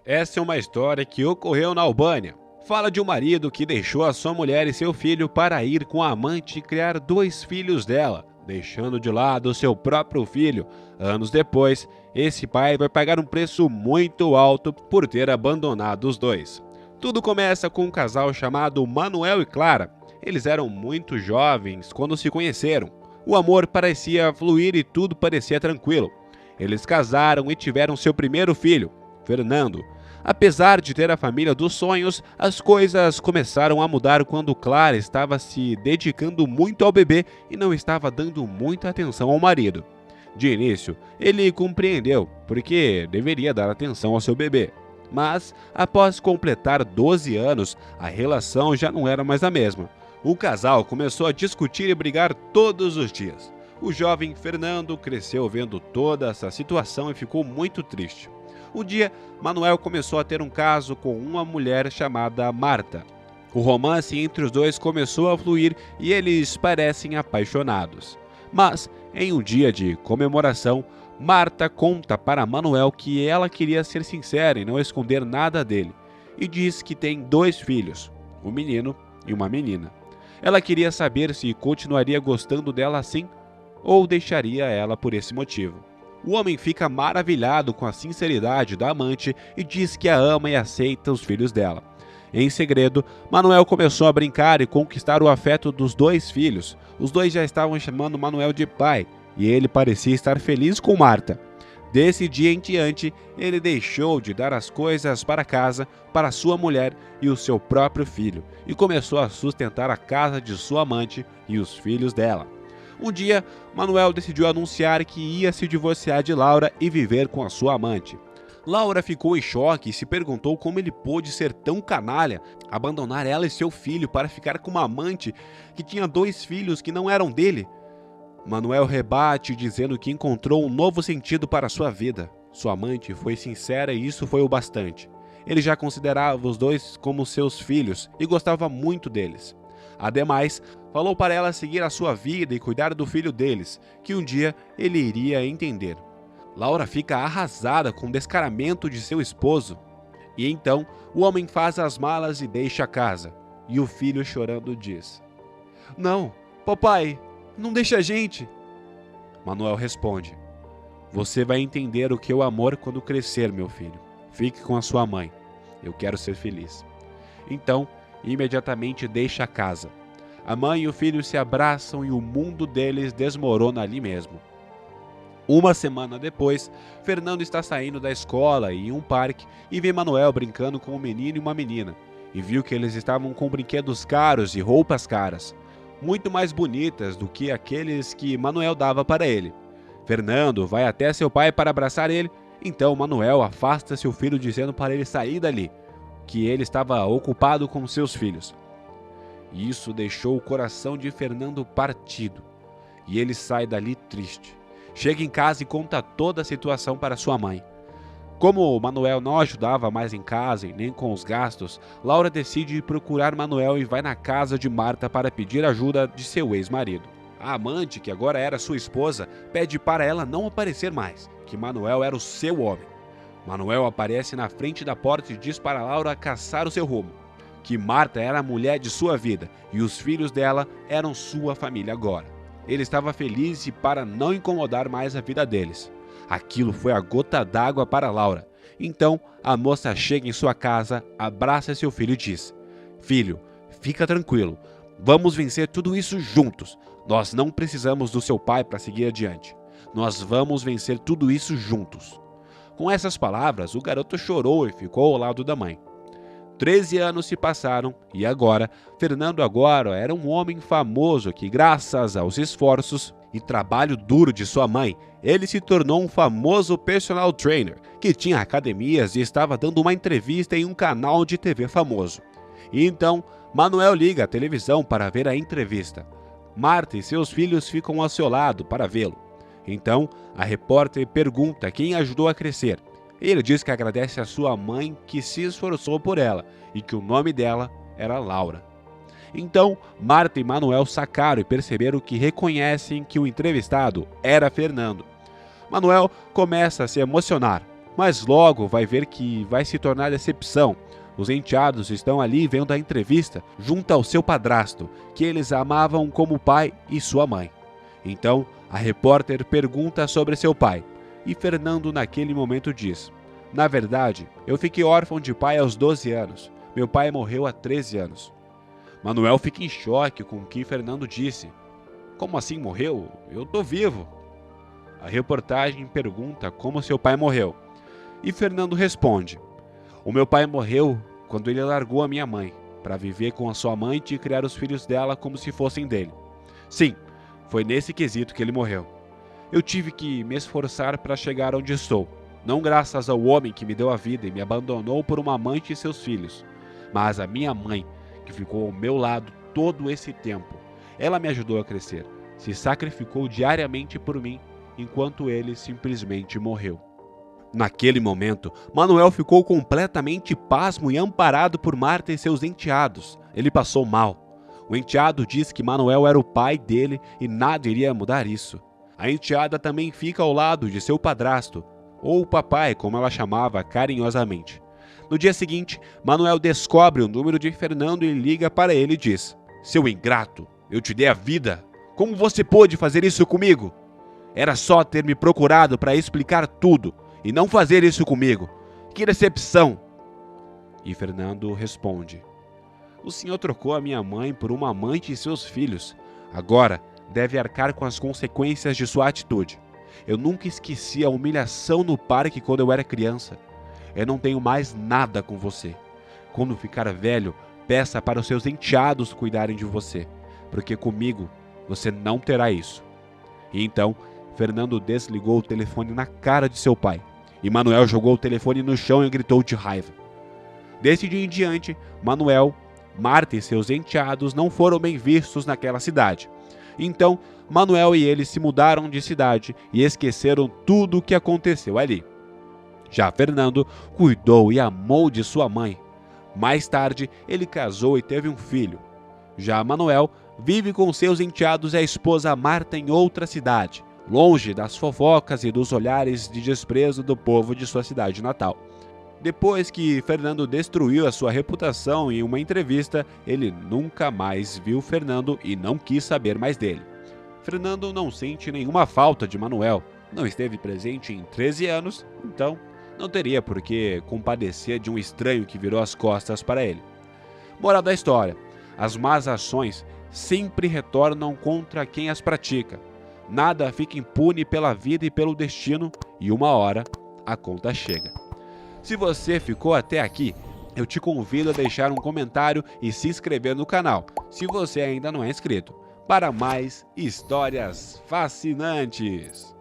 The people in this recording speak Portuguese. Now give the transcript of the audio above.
Essa é uma história que ocorreu na Albânia. Fala de um marido que deixou a sua mulher e seu filho para ir com a amante e criar dois filhos dela, deixando de lado seu próprio filho. Anos depois, esse pai vai pagar um preço muito alto por ter abandonado os dois. Tudo começa com um casal chamado Manuel e Clara. Eles eram muito jovens quando se conheceram. O amor parecia fluir e tudo parecia tranquilo. Eles casaram e tiveram seu primeiro filho, Fernando. Apesar de ter a família dos sonhos, as coisas começaram a mudar quando Clara estava se dedicando muito ao bebê e não estava dando muita atenção ao marido. De início, ele compreendeu porque deveria dar atenção ao seu bebê. Mas, após completar 12 anos, a relação já não era mais a mesma. O casal começou a discutir e brigar todos os dias. O jovem Fernando cresceu vendo toda essa situação e ficou muito triste. Um dia, Manuel começou a ter um caso com uma mulher chamada Marta. O romance entre os dois começou a fluir e eles parecem apaixonados. Mas, em um dia de comemoração, Marta conta para Manuel que ela queria ser sincera e não esconder nada dele, e diz que tem dois filhos, um menino e uma menina. Ela queria saber se continuaria gostando dela assim ou deixaria ela por esse motivo. O homem fica maravilhado com a sinceridade da amante e diz que a ama e aceita os filhos dela. Em segredo, Manuel começou a brincar e conquistar o afeto dos dois filhos. Os dois já estavam chamando Manuel de pai e ele parecia estar feliz com Marta. Desse dia em diante, ele deixou de dar as coisas para casa, para sua mulher e o seu próprio filho, e começou a sustentar a casa de sua amante e os filhos dela. Um dia, Manuel decidiu anunciar que ia se divorciar de Laura e viver com a sua amante. Laura ficou em choque e se perguntou como ele pôde ser tão canalha, abandonar ela e seu filho para ficar com uma amante que tinha dois filhos que não eram dele. Manuel rebate dizendo que encontrou um novo sentido para sua vida. Sua amante foi sincera e isso foi o bastante. Ele já considerava os dois como seus filhos e gostava muito deles. Ademais, falou para ela seguir a sua vida e cuidar do filho deles, que um dia ele iria entender. Laura fica arrasada com o descaramento de seu esposo. E então, o homem faz as malas e deixa a casa. E o filho chorando diz: "Não, papai, não deixa a gente." Manuel responde: "Você vai entender o que é o amor quando crescer, meu filho. Fique com a sua mãe. Eu quero ser feliz." Então, imediatamente deixa a casa. A mãe e o filho se abraçam e o mundo deles desmorona ali mesmo. Uma semana depois, Fernando está saindo da escola e em um parque e vê Manuel brincando com um menino e uma menina, e viu que eles estavam com brinquedos caros e roupas caras, muito mais bonitas do que aqueles que Manuel dava para ele. Fernando vai até seu pai para abraçar ele, então Manuel afasta seu filho dizendo para ele sair dali, que ele estava ocupado com seus filhos. Isso deixou o coração de Fernando partido, e ele sai dali triste. Chega em casa e conta toda a situação para sua mãe. Como Manuel não ajudava mais em casa e nem com os gastos, Laura decide ir procurar Manuel e vai na casa de Marta para pedir ajuda de seu ex-marido. A amante, que agora era sua esposa, pede para ela não aparecer mais, que Manuel era o seu homem. Manuel aparece na frente da porta e diz para Laura caçar o seu rumo, que Marta era a mulher de sua vida e os filhos dela eram sua família agora. Ele estava feliz e para não incomodar mais a vida deles. Aquilo foi a gota d'água para Laura. Então, a moça chega em sua casa, abraça seu filho e diz: "Filho, fica tranquilo. Vamos vencer tudo isso juntos. Nós não precisamos do seu pai para seguir adiante. Nós vamos vencer tudo isso juntos." Com essas palavras, o garoto chorou e ficou ao lado da mãe. 13 anos se passaram e agora, Fernando era um homem famoso que, graças aos esforços e trabalho duro de sua mãe, ele se tornou um famoso personal trainer, que tinha academias e estava dando uma entrevista em um canal de TV famoso. E então, Manuel liga a televisão para ver a entrevista. Marta e seus filhos ficam ao seu lado para vê-lo. Então, a repórter pergunta quem ajudou a crescer. Ele diz que agradece a sua mãe que se esforçou por ela e que o nome dela era Laura. Então, Marta e Manuel sacaram e perceberam que reconhecem que o entrevistado era Fernando. Manuel começa a se emocionar. mas logo vai ver que vai se tornar decepção. Os enteados estão ali vendo a entrevista junto ao seu padrasto, que eles amavam como pai e sua mãe. Então, a repórter pergunta sobre seu pai, e Fernando naquele momento diz: "Na verdade, eu fiquei órfão de pai aos 12 anos. Meu pai morreu há 13 anos." Manuel fica em choque com o que Fernando disse. "Como assim morreu? Eu tô vivo." A reportagem pergunta como seu pai morreu, e Fernando responde: "O meu pai morreu quando ele largou a minha mãe, para viver com a sua amante e criar os filhos dela como se fossem dele. Sim, foi nesse quesito que ele morreu. Eu tive que me esforçar para chegar onde estou, não graças ao homem que me deu a vida e me abandonou por uma amante e seus filhos, mas a minha mãe, que ficou ao meu lado todo esse tempo. Ela me ajudou a crescer, se sacrificou diariamente por mim, enquanto ele simplesmente morreu." Naquele momento, Manuel ficou completamente pasmo e amparado por Marta e seus enteados. Ele passou mal. O enteado diz que Manuel era o pai dele e nada iria mudar isso. A enteada também fica ao lado de seu padrasto, ou papai, como ela chamava carinhosamente. No dia seguinte, Manuel descobre o número de Fernando e liga para ele e diz: "Seu ingrato, eu te dei a vida. Como você pôde fazer isso comigo? Era só ter me procurado para explicar tudo e não fazer isso comigo. Que decepção!" E Fernando responde: "O senhor trocou a minha mãe por uma amante e seus filhos. Agora deve arcar com as consequências de sua atitude. Eu nunca esqueci a humilhação no parque quando eu era criança. Eu não tenho mais nada com você. Quando ficar velho, peça para os seus enteados cuidarem de você, porque comigo você não terá isso." E então, Fernando desligou o telefone na cara de seu pai, e Manuel jogou o telefone no chão e gritou de raiva. Desse dia em diante, Manuel, Marta e seus enteados não foram bem vistos naquela cidade. Então, Manuel e ele se mudaram de cidade e esqueceram tudo o que aconteceu ali. Já Fernando cuidou e amou de sua mãe. Mais tarde, ele casou e teve um filho. Já Manuel vive com seus enteados e a esposa Marta em outra cidade, longe das fofocas e dos olhares de desprezo do povo de sua cidade natal. Depois que Fernando destruiu a sua reputação em uma entrevista, ele nunca mais viu Fernando e não quis saber mais dele. Fernando não sente nenhuma falta de Manuel, não esteve presente em 13 anos, então não teria por que compadecer de um estranho que virou as costas para ele. Moral da história: as más ações sempre retornam contra quem as pratica. Nada fica impune pela vida e pelo destino, e uma hora a conta chega. Se você ficou até aqui, eu te convido a deixar um comentário e se inscrever no canal, se você ainda não é inscrito, para mais histórias fascinantes.